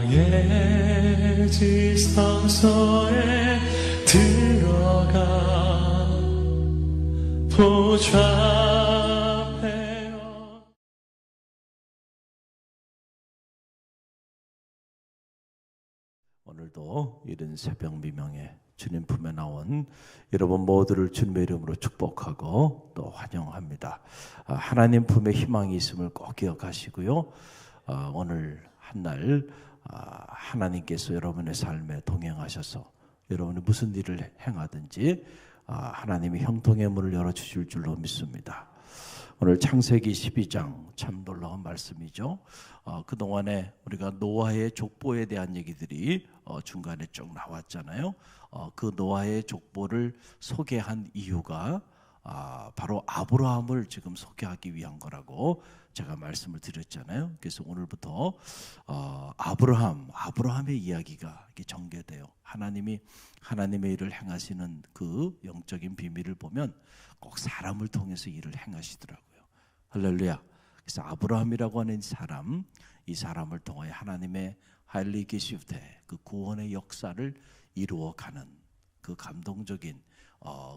나의 지성소에 들어가 보좌하며. 오늘도 이른 새벽 미명에 주님 품에 나온 여러분 모두를 주님의 이름으로 축복하고 또 환영합니다. 하나님 품에 희망이 있음을 꼭 기억하시고요. 오늘 한날 하나님께서 여러분의 삶에 동행하셔서 여러분이 무슨 일을 행하든지 하나님이 형통의 문을 열어주실 줄로 믿습니다. 오늘 창세기 12장 참 놀라운 말씀이죠. 그동안에 우리가 노아의 족보에 대한 얘기들이 중간에 쭉 나왔잖아요. 그 노아의 족보를 소개한 이유가 바로 아브라함을 지금 소개하기 위한 거라고 제가 말씀을 드렸잖아요. 그래서 오늘부터 아브라함의 이야기가 전개돼요. 하나님이 하나님의 일을 행하시는 그 영적인 비밀을 보면 꼭 사람을 통해서 일을 행하시더라고요. 할렐루야. 그래서 아브라함이라고 하는 사람, 이 사람을 통하여 하나님의 하일리 게시프테 그 구원의 역사를 이루어가는 그 감동적인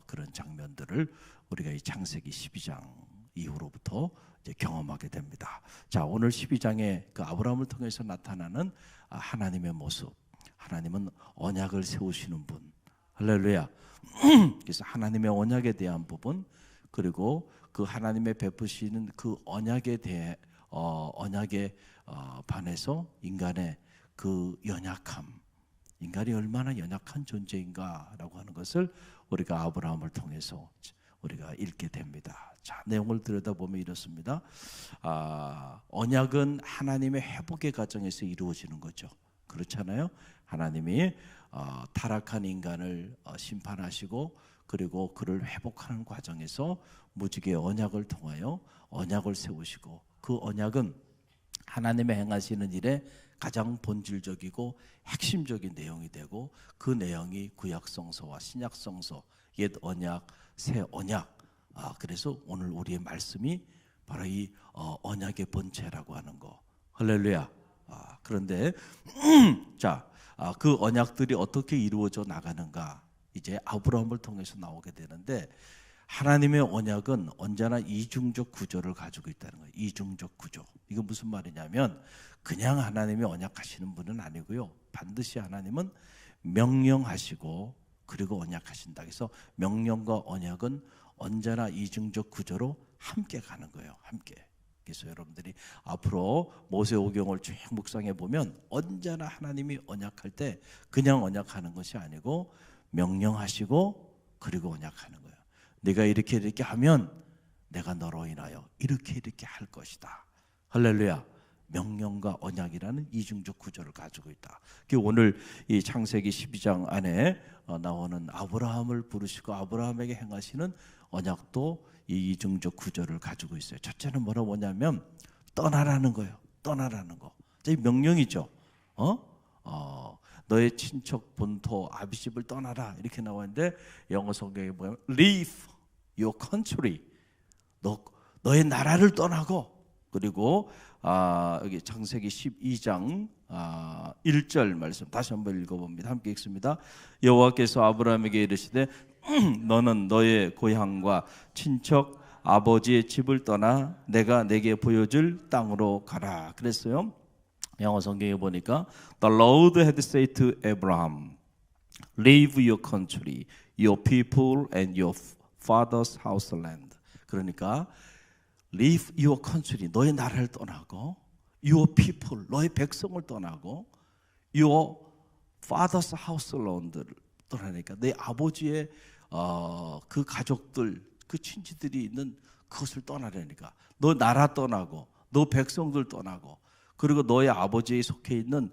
그런 장면들을 우리가 이 창세기 12장 이후로부터 이제 경험하게 됩니다. 자, 오늘 12장에 그 아브라함을 통해서 나타나는 하나님의 모습. 하나님은 언약을 세우시는 분. 할렐루야. 그래서 하나님의 언약에 대한 부분, 그리고 그 하나님의 베푸시는 그 언약에 대해 언약에 반해서 인간의 그 연약함, 인간이 얼마나 연약한 존재인가라고 하는 것을 우리가 아브라함을 통해서 우리가 읽게 됩니다. 자, 내용을 들여다보면 이렇습니다. 언약은 하나님의 회복의 과정에서 이루어지는 거죠. 그렇잖아요. 하나님이 타락한 인간을 심판하시고 그리고 그를 회복하는 과정에서 무지개 언약을 통하여 언약을 세우시고, 그 언약은 하나님의 행하시는 일에 가장 본질적이고 핵심적인 내용이 되고, 그 내용이 구약성서와 신약성서, 옛 언약, 새 언약. 그래서 오늘 우리의 말씀이 바로 이 언약의 본체라고 하는 거. 할렐루야. 그런데 자, 그 언약들이 어떻게 이루어져 나가는가, 이제 아브라함을 통해서 나오게 되는데, 하나님의 언약은 언제나 이중적 구조를 가지고 있다는 거예요. 이중적 구조. 이거 무슨 말이냐면 그냥 하나님이 언약하시는 분은 아니고요. 반드시 하나님은 명령하시고 그리고 언약하신다. 그래서 명령과 언약은 언제나 이중적 구조로 함께 가는 거예요. 함께. 그래서 여러분들이 앞으로 모세오경을 쭉 묵상해 보면 언제나 하나님이 언약할 때 그냥 언약하는 것이 아니고 명령하시고 그리고 언약하는 거예요. 네가 이렇게 하면 내가 너로 인하여 이렇게 할 것이다. 할렐루야. 명령과 언약이라는 이중적 구조를 가지고 있다. 오늘 이 창세기 12장 안에 나오는 아브라함을 부르시고 아브라함에게 행하시는 언약도 이 이중적 구조를 가지고 있어요. 첫째는 뭐냐면 떠나라는 거예요. 떠나라는 거. 이 명령이죠. 너의 친척 본토 아비집을 떠나라 이렇게 나왔는데, 영어 성경에 보면 leave your country, 너의 나라를 떠나고, 그리고 여기 창세기 12장 1절 말씀 다시 한번 읽어봅니다. 함께 읽습니다. 여호와께서 아브라함에게 이르시되 너는 너의 고향과 친척 아버지의 집을 떠나 내가 내게 보여줄 땅으로 가라 그랬어요. 영어 성경에 보니까 The Lord had said to Abraham, leave your country, your people and your father's house land. 그러니까 leave your country, 너의 나라를 떠나고, your people, 너의 백성을 떠나고, your father's house land를 떠나니까 내 아버지의 그 가족들, 그 친지들이 있는 그것을 떠나려니까 너 나라 떠나고 너 백성들 떠나고 그리고 너의 아버지에 속해 있는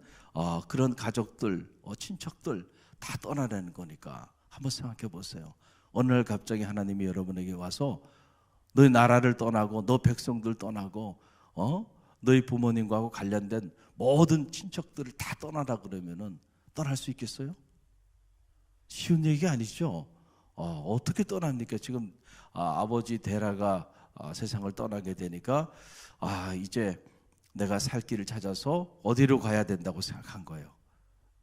그런 가족들, 친척들 다 떠나라는 거니까 한번 생각해 보세요. 어느 날 갑자기 하나님이 여러분에게 와서 너희 나라를 떠나고 너 백성들 떠나고 너희 부모님과 관련된 모든 친척들을 다 떠나라 그러면은 떠날 수 있겠어요? 쉬운 얘기가 아니죠. 어떻게 떠납니까? 지금 아버지 데라가 세상을 떠나게 되니까 이제 내가 살 길을 찾아서 어디로 가야 된다고 생각한 거예요?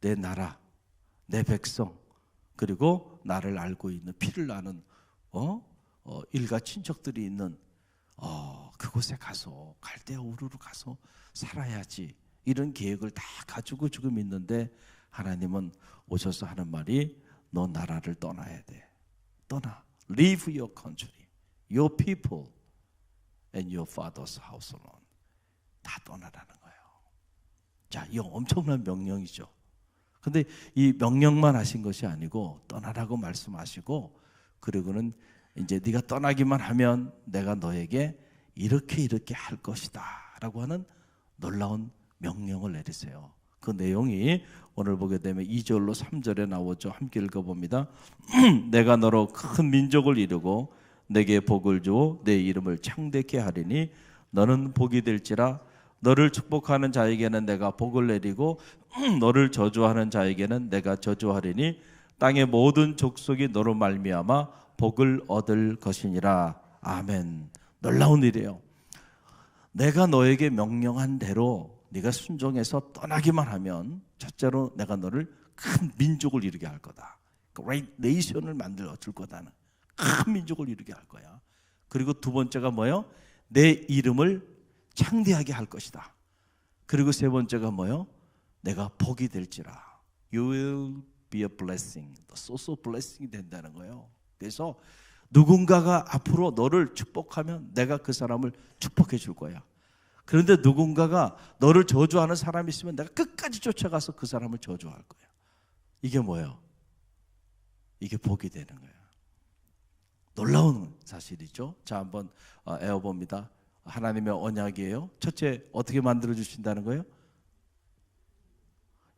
내 나라, 내 백성, 그리고 나를 알고 있는 피를 나는 일가 친척들이 있는 그곳에 가서 갈대아 우르로 가서 살아야지, 이런 계획을 다 가지고 지금 있는데 하나님은 오셔서 하는 말이 너 나라를 떠나야 돼. 떠나. Leave your country, your people and your father's house alone. 다 떠나라는 거예요. 자, 이 엄청난 명령이죠. 근데 이 명령만 하신 것이 아니고 떠나라고 말씀하시고, 그리고는 이제 네가 떠나기만 하면 내가 너에게 이렇게 할 것이다 라고 하는 놀라운 명령을 내리세요. 그 내용이 오늘 보게 되면 2절로 3절에 나오죠. 함께 읽어봅니다. 내가 너로 큰 민족을 이루고 내게 복을 주어 내 이름을 창대케 하리니 너는 복이 될지라. 너를 축복하는 자에게는 내가 복을 내리고 너를 저주하는 자에게는 내가 저주하리니 땅의 모든 족속이 너로 말미암아 복을 얻을 것이니라. 아멘. 놀라운 일이에요. 내가 너에게 명령한 대로 네가 순종해서 떠나기만 하면 첫째로 내가 너를 큰 민족을 이루게 할 거다. Great Nation을 만들어 줄 거다는, 큰 민족을 이루게 할 거야. 그리고 두 번째가 뭐예요? 내 이름을 창대하게 할 것이다. 그리고 세 번째가 뭐예요? 내가 복이 될지라. You will be a blessing. source of blessing이 된다는 거예요. 그래서 누군가가 앞으로 너를 축복하면 내가 그 사람을 축복해 줄 거야. 그런데 누군가가 너를 저주하는 사람이 있으면 내가 끝까지 쫓아가서 그 사람을 저주할 거야. 이게 뭐예요? 이게 복이 되는 거예요. 놀라운 사실이죠. 자, 한번 애워봅니다. 하나님의 언약이에요. 첫째, 어떻게 만들어 주신다는 거예요?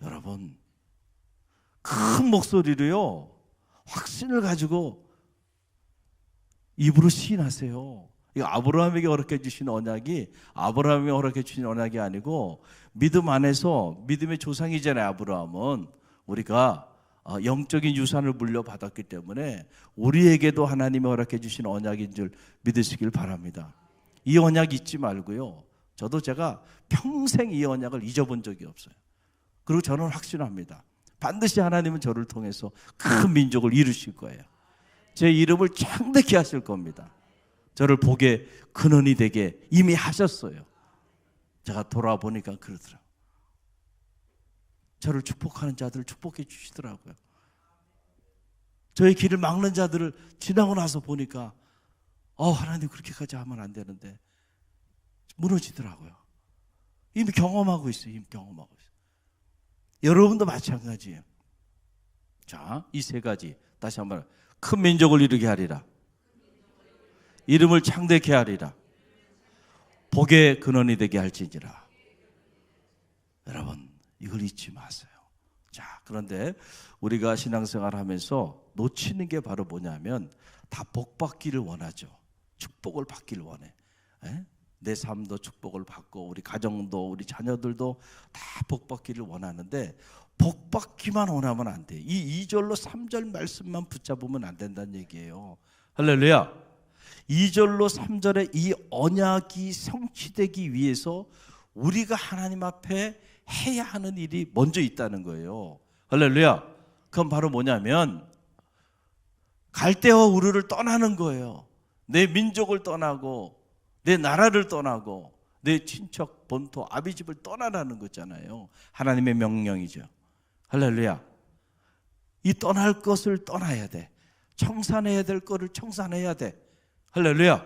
여러분, 큰 목소리로요, 확신을 가지고 입으로 시인하세요. 이거 아브라함에게 허락해 주신 언약이 아브라함에게 허락해 주신 언약이 아니고 믿음 안에서, 믿음의 조상이잖아요. 아브라함은 우리가 영적인 유산을 물려받았기 때문에 우리에게도 하나님이 허락해 주신 언약인 줄 믿으시길 바랍니다. 이 언약 잊지 말고요. 제가 평생 이 언약을 잊어본 적이 없어요. 그리고 저는 확신합니다. 반드시 하나님은 저를 통해서 큰 민족을 이루실 거예요. 제 이름을 창대케 하실 겁니다. 저를 복의 근원이 되게 이미 하셨어요. 제가 돌아보니까 그러더라고요. 저를 축복하는 자들을 축복해 주시더라고요. 저의 길을 막는 자들을 지나고 나서 보니까 하나님 그렇게까지 하면 안 되는데 무너지더라고요. 이미 경험하고 있어요. 이미 경험하고 있어요. 여러분도 마찬가지예요. 자, 이 세 가지 다시 한번. 큰 민족을 이루게 하리라. 이름을 창대케 하리라. 복의 근원이 되게 할지니라. 여러분, 이걸 잊지 마세요. 자, 그런데 우리가 신앙생활을 하면서 놓치는 게 바로 뭐냐면 다 복 받기를 원하죠. 축복을 받기를 원해. 내 삶도 축복을 받고 우리 가정도 우리 자녀들도 다 복 받기를 원하는데 복 받기만 원하면 안 돼. 이 2절로 3절 말씀만 붙잡으면 안 된다는 얘기예요. 할렐루야. 2절로 3절에 이 언약이 성취되기 위해서 우리가 하나님 앞에 해야 하는 일이 먼저 있다는 거예요. 할렐루야. 그건 바로 뭐냐면 갈대아 우르를 떠나는 거예요. 내 민족을 떠나고 내 나라를 떠나고 내 친척 본토 아비집을 떠나라는 거잖아요. 하나님의 명령이죠. 할렐루야. 이 떠날 것을 떠나야 돼. 청산해야 될 거를 청산해야 돼. 할렐루야.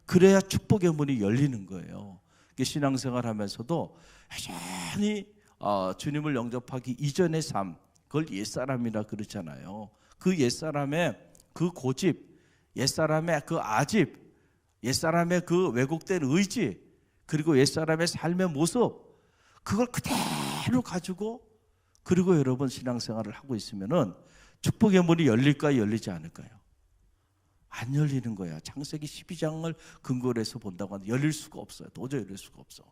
그래야 축복의 문이 열리는 거예요. 신앙생활 하면서도 여전히 주님을 영접하기 이전의 삶, 그걸 옛사람이라 그러잖아요. 그 옛사람의 그 고집, 옛사람의 그 아집, 옛사람의 그 왜곡된 의지, 그리고 옛사람의 삶의 모습, 그걸 그대로 가지고, 그리고 여러분 신앙생활을 하고 있으면은 축복의 문이 열릴까요? 열리지 않을까요? 안 열리는 거야. 창세기 12장을 근거로 해서 본다고 하는데 열릴 수가 없어요. 도저히 열릴 수가 없어.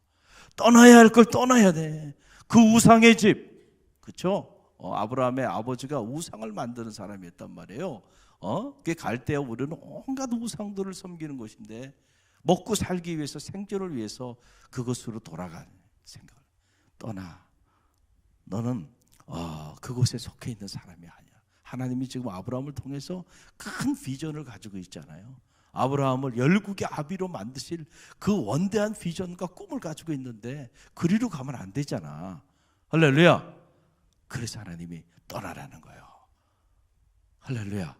떠나야 할 걸 떠나야 돼. 그 우상의 집, 그렇죠? 아브라함의 아버지가 우상을 만드는 사람이었단 말이에요. 그게 갈대아 우르는 온갖 우상들을 섬기는 것인데 먹고 살기 위해서, 생존을 위해서 그것으로 돌아가는. 생각을. 떠나. 너는 그곳에 속해 있는 사람이 아니야. 하나님이 지금 아브라함을 통해서 큰 비전을 가지고 있잖아요. 아브라함을 열국의 아비로 만드실 그 원대한 비전과 꿈을 가지고 있는데 그리로 가면 안 되잖아. 할렐루야. 그래서 하나님이 떠나라는 거예요. 할렐루야.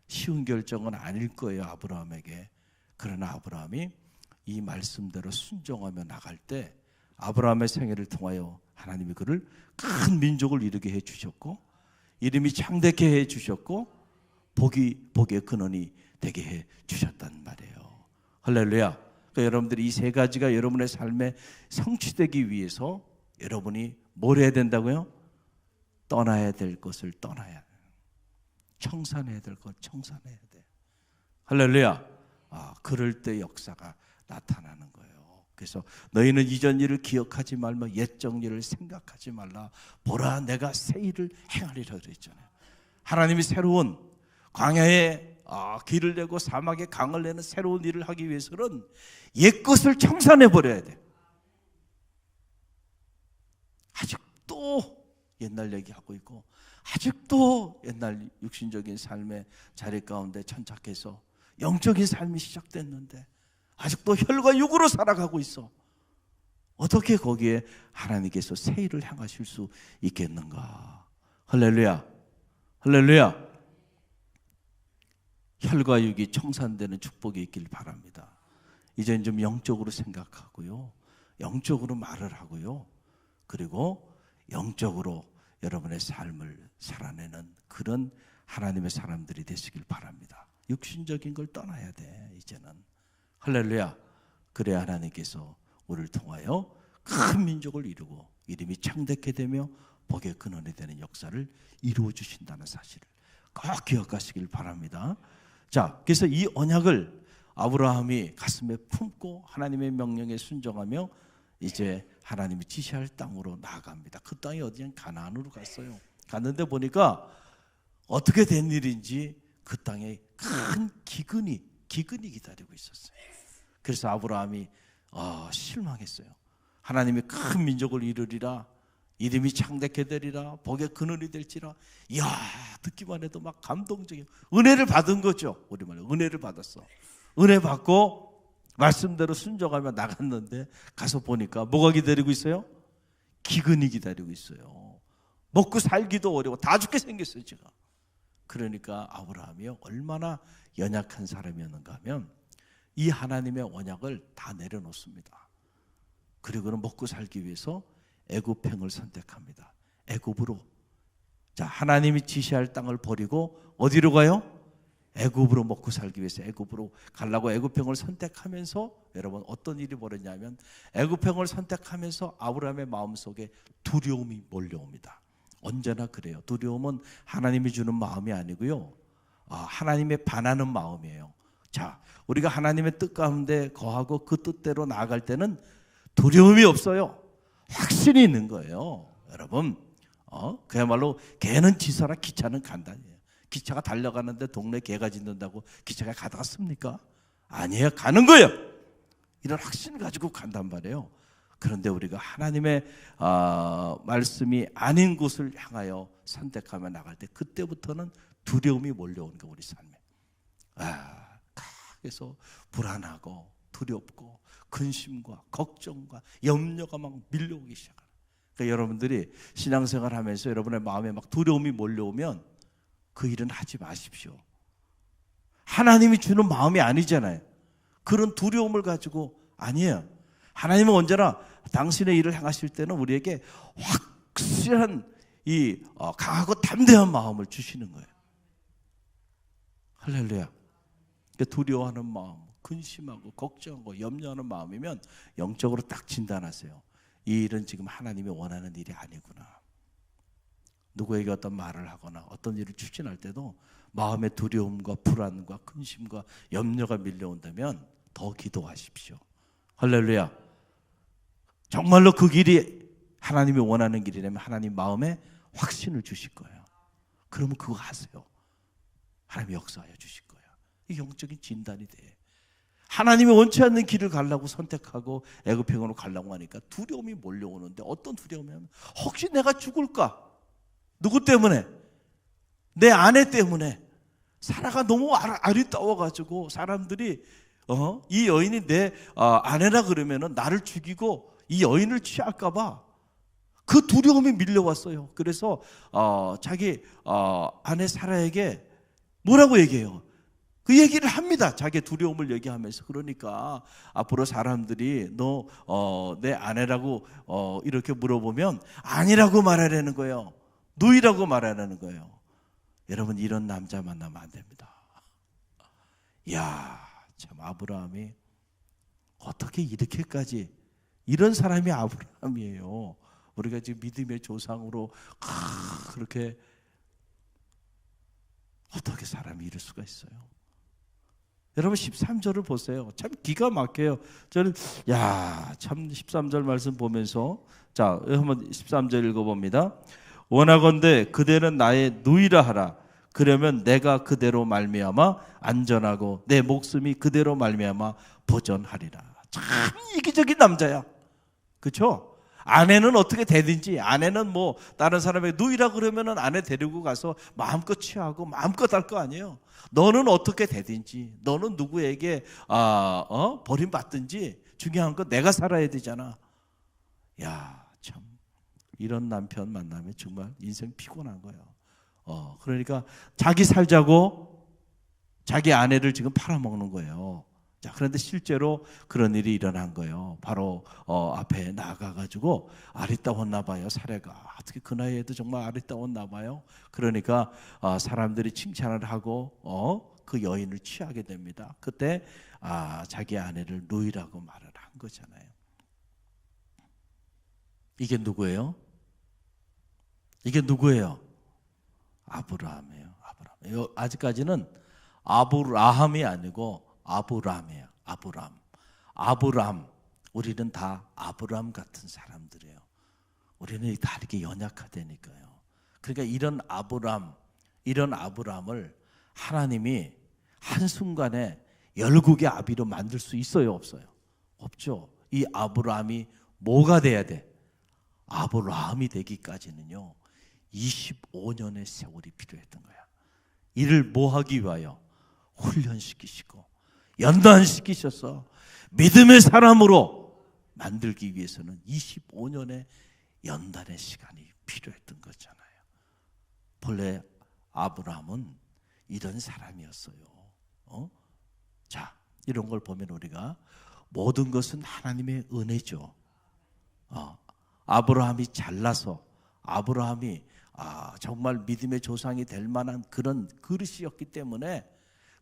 쉬운 결정은 아닐 거예요, 아브라함에게. 그러나 아브라함이 이 말씀대로 순종하며 나갈 때 아브라함의 생애를 통하여 하나님이 그를 큰 민족을 이루게 해주셨고 이름이 창대케 해주셨고 복의 근원이 되게 해주셨단 말이에요. 할렐루야. 그러니까 여러분들이 이 세 가지가 여러분의 삶에 성취되기 위해서 여러분이 뭘 해야 된다고요? 떠나야 될 것을 떠나야 돼요. 청산해야 될 것 청산해야 돼요. 할렐루야. 그럴 때 역사가 나타나는 거예요. 그래서 너희는 이전 일을 기억하지 말며 옛적 일을 생각하지 말라. 보라, 내가 새 일을 행하리라 그랬잖아요. 하나님이 새로운 광야에 길을 내고 사막에 강을 내는 새로운 일을 하기 위해서는 옛 것을 청산해 버려야 돼. 아직도 옛날 얘기하고 있고 아직도 옛날 육신적인 삶의 자리 가운데 천착해서 영적인 삶이 시작됐는데 아직도 혈과 육으로 살아가고 있어. 어떻게 거기에 하나님께서 새 일을 행하실 수 있겠는가? 할렐루야. 할렐루야. 혈과 육이 청산되는 축복이 있길 바랍니다. 이제는 좀 영적으로 생각하고요, 영적으로 말을 하고요, 그리고 영적으로 여러분의 삶을 살아내는 그런 하나님의 사람들이 되시길 바랍니다. 육신적인 걸 떠나야 돼. 이제는. 할렐루야. 그래야 하나님께서 우리를 통하여 큰 민족을 이루고 이름이 창대케 되며 복의 근원이 되는 역사를 이루어 주신다는 사실을 꼭 기억하시길 바랍니다. 자, 그래서 이 언약을 아브라함이 가슴에 품고 하나님의 명령에 순종하며 이제 하나님이 지시할 땅으로 나아갑니다. 그 땅이 어디냐? 가나안으로 갔어요. 갔는데 보니까 어떻게 된 일인지 그 땅에 큰 기근이 기다리고 있었어요. 그래서 아브라함이 실망했어요. 하나님이 큰 민족을 이루리라, 이름이 창대케 되리라, 복의 근원이 될지라. 이야, 듣기만 해도 막 감동적인 은혜를 받은 거죠. 우리말로 은혜를 받았어. 은혜 받고 말씀대로 순종하며 나갔는데 가서 보니까 뭐가 기다리고 있어요? 기근이 기다리고 있어요. 먹고 살기도 어려워. 다 죽게 생겼어요, 제가. 그러니까 아브라함이 얼마나 연약한 사람이었는가 하면 이 하나님의 언약을 다 내려놓습니다. 그리고는 먹고 살기 위해서 애굽행을 선택합니다. 애굽으로. 자, 하나님이 지시할 땅을 버리고 어디로 가요? 애굽으로 먹고 살기 위해서 애굽으로 가려고 애굽행을 선택하면서 여러분 어떤 일이 벌어졌냐면 애굽행을 선택하면서 아브라함의 마음속에 두려움이 몰려옵니다. 언제나 그래요. 두려움은 하나님이 주는 마음이 아니고요, 하나님의 반하는 마음이에요. 자, 우리가 하나님의 뜻 가운데 거하고 그 뜻대로 나아갈 때는 두려움이 없어요. 확신이 있는 거예요. 여러분, 그야말로 개는 지서라 기차는 간단해요. 기차가 달려가는데 동네 개가 짖는다고 기차가 가다가 씁니까? 아니에요. 가는 거예요. 이런 확신을 가지고 간단 말이에요. 그런데 우리가 하나님의 말씀이 아닌 곳을 향하여 선택하며 나갈 때 그때부터는 두려움이 몰려오는 거예요. 우리 삶에. 그래서 불안하고 두렵고 근심과 걱정과 염려가 막 밀려오기 시작해요. 그러니까 여러분들이 신앙생활 하면서 여러분의 마음에 막 두려움이 몰려오면 그 일은 하지 마십시오. 하나님이 주는 마음이 아니잖아요. 그런 두려움을 가지고 아니에요. 하나님은 언제나 당신의 일을 행하실 때는 우리에게 확실한 이 강하고 담대한 마음을 주시는 거예요. 할렐루야. 그러니까 두려워하는 마음, 근심하고 걱정하고 염려하는 마음이면 영적으로 딱 진단하세요. 이 일은 지금 하나님이 원하는 일이 아니구나. 누구에게 어떤 말을 하거나 어떤 일을 추진할 때도 마음의 두려움과 불안과 근심과 염려가 밀려온다면 더 기도하십시오. 할렐루야. 정말로 그 길이 하나님이 원하는 길이라면 하나님 마음에 확신을 주실 거예요. 그러면 그거 하세요. 하나님이 역사하여 주실 거예요. 이 영적인 진단이 돼. 하나님이 원치 않는 길을 가려고 선택하고 애굽행으로 가려고 하니까 두려움이 몰려오는데, 어떤 두려움이냐면 혹시 내가 죽을까? 누구 때문에? 내 아내 때문에. 사라가 너무 아리따워가지고 사람들이 이 여인이 내 아내라 그러면은 나를 죽이고 이 여인을 취할까봐 그 두려움이 밀려왔어요. 그래서 자기 아내 사라에게 뭐라고 얘기해요? 그 얘기를 합니다. 자기 두려움을 얘기하면서. 그러니까 앞으로 사람들이 너 내 아내라고 이렇게 물어보면 아니라고 말하라는 거예요. 누이라고 말하라는 거예요. 여러분, 이런 남자 만나면 안 됩니다. 이야, 참 아브라함이 어떻게 이렇게까지, 이런 사람이 아브라함이에요. 우리가 지금 믿음의 조상으로 그렇게 어떻게 사람이 이럴 수가 있어요? 여러분 13절을 보세요. 참 기가 막혀요. 저는 참 13절 말씀 보면서, 자, 한번 13절 읽어봅니다. 원하건대 그대는 나의 누이라 하라. 그러면 내가 그대로 말미암아 안전하고 내 목숨이 그대로 말미암아 보전하리라. 참 이기적인 남자야. 그렇죠? 아내는 어떻게 되든지, 아내는 뭐 다른 사람의 누이라 그러면은 아내 데리고 가서 마음껏 취하고 마음껏 할 거 아니에요. 너는 어떻게 되든지, 너는 누구에게 버림받든지 중요한 건 내가 살아야 되잖아. 야, 참 이런 남편 만나면 정말 인생 피곤한 거예요. 그러니까 자기 살자고 자기 아내를 지금 팔아먹는 거예요. 자, 그런데 실제로 그런 일이 일어난 거예요. 바로 앞에 나가가지고 아리따웠나 봐요. 사례가 어떻게 그 나이에도 정말 아리따웠나 봐요. 그러니까 사람들이 칭찬을 하고 그 여인을 취하게 됩니다. 그때 자기 아내를 누이라고 말을 한 거잖아요. 이게 누구예요? 이게 누구예요? 아브라함이에요. 아브라함. 아직까지는 아브라함이 아니고 아브람이에요. 아브람. 우리는 다 아브람 같은 사람들이에요. 우리는 다 이렇게 연약하다니까요. 그러니까 이런 아브람을 하나님이 한순간에 열국의 아비로 만들 수 있어요, 없어요? 없죠. 이 아브람이 뭐가 돼야 돼? 아브라함이 되기까지는요 25년의 세월이 필요했던 거야. 이를 뭐 하기 위하여? 훈련시키시고 연단시키셔서 믿음의 사람으로 만들기 위해서는 25년의 연단의 시간이 필요했던 거잖아요. 본래 아브라함은 이런 사람이었어요. 자, 이런 걸 보면 우리가 모든 것은 하나님의 은혜죠. 아브라함이 잘나서, 아브라함이 정말 믿음의 조상이 될 만한 그런 그릇이었기 때문에,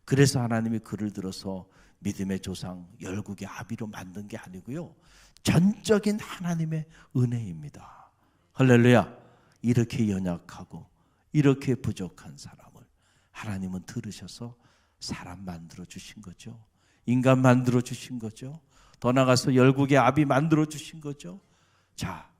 그래서 하나님이 그를 들어서 믿음의 조상 열국의 아비로 만든 게 아니고요, 전적인 하나님의 은혜입니다. 할렐루야. 이렇게 연약하고 이렇게 부족한 사람을 하나님은 들으셔서 사람 만들어 주신 거죠. 인간 만들어 주신 거죠. 더 나아가서 열국의 아비 만들어 주신 거죠. 자,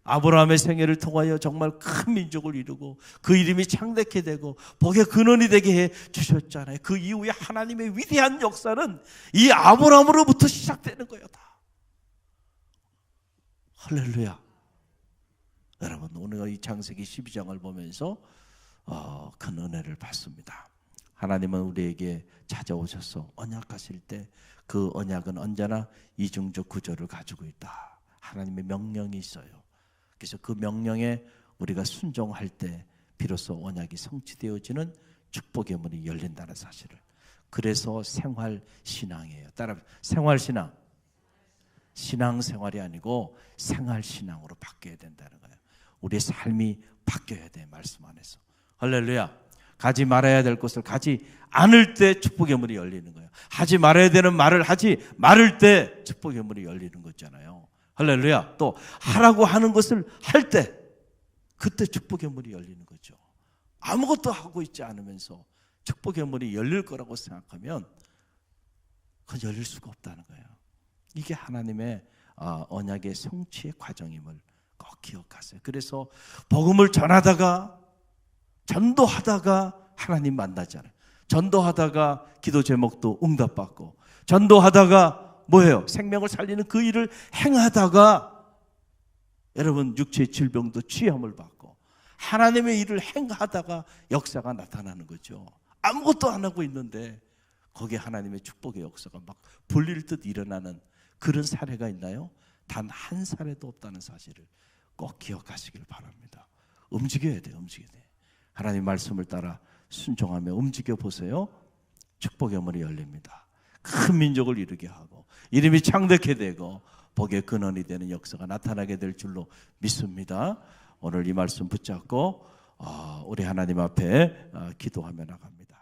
아브라함의 생애를 통하여 정말 큰 민족을 이루고 그 이름이 창대케 되고 복의 근원이 되게 해 주셨잖아요. 그 이후에 하나님의 위대한 역사는 이 아브라함으로부터 시작되는 거예요. 다. 할렐루야. 여러분, 오늘 이 창세기 12장을 보면서 큰 은혜를 받습니다. 하나님은 우리에게 찾아오셔서 언약하실 때 그 언약은 언제나 이중적 구조를 가지고 있다. 하나님의 명령이 있어요. 그래서 그 명령에 우리가 순종할 때 비로소 언약이 성취되어지는 축복의 문이 열린다는 사실을. 그래서 생활신앙이에요. 따라 생활신앙. 신앙생활이 아니고 생활신앙으로 바뀌어야 된다는 거예요. 우리의 삶이 바뀌어야 돼, 말씀 안에서. 할렐루야. 가지 말아야 될 것을 가지 않을 때 축복의 문이 열리는 거예요. 하지 말아야 되는 말을 하지 말을 때 축복의 문이 열리는 거잖아요. 할렐루야. 또 하라고 하는 것을 할 때 그때 축복의 문이 열리는 거죠. 아무것도 하고 있지 않으면서 축복의 문이 열릴 거라고 생각하면 그건 열릴 수가 없다는 거예요. 이게 하나님의 언약의 성취의 과정임을 꼭 기억하세요. 그래서 복음을 전하다가 전도하다가 하나님 만나잖아요. 전도하다가 기도 제목도 응답받고 전도하다가 뭐예요? 생명을 살리는 그 일을 행하다가 여러분 육체의 질병도 취함을 받고 하나님의 일을 행하다가 역사가 나타나는 거죠. 아무것도 안 하고 있는데 거기에 하나님의 축복의 역사가 막 불릴 듯 일어나는 그런 사례가 있나요? 단 한 사례도 없다는 사실을 꼭 기억하시길 바랍니다. 움직여야 돼요. 움직여야 돼요. 하나님 말씀을 따라 순종하며 움직여 보세요. 축복의 문이 열립니다. 큰 민족을 이루게 하고 이름이 창대케 되고 복의 근원이 되는 역사가 나타나게 될 줄로 믿습니다. 오늘 이 말씀 붙잡고 우리 하나님 앞에 기도하며 나갑니다.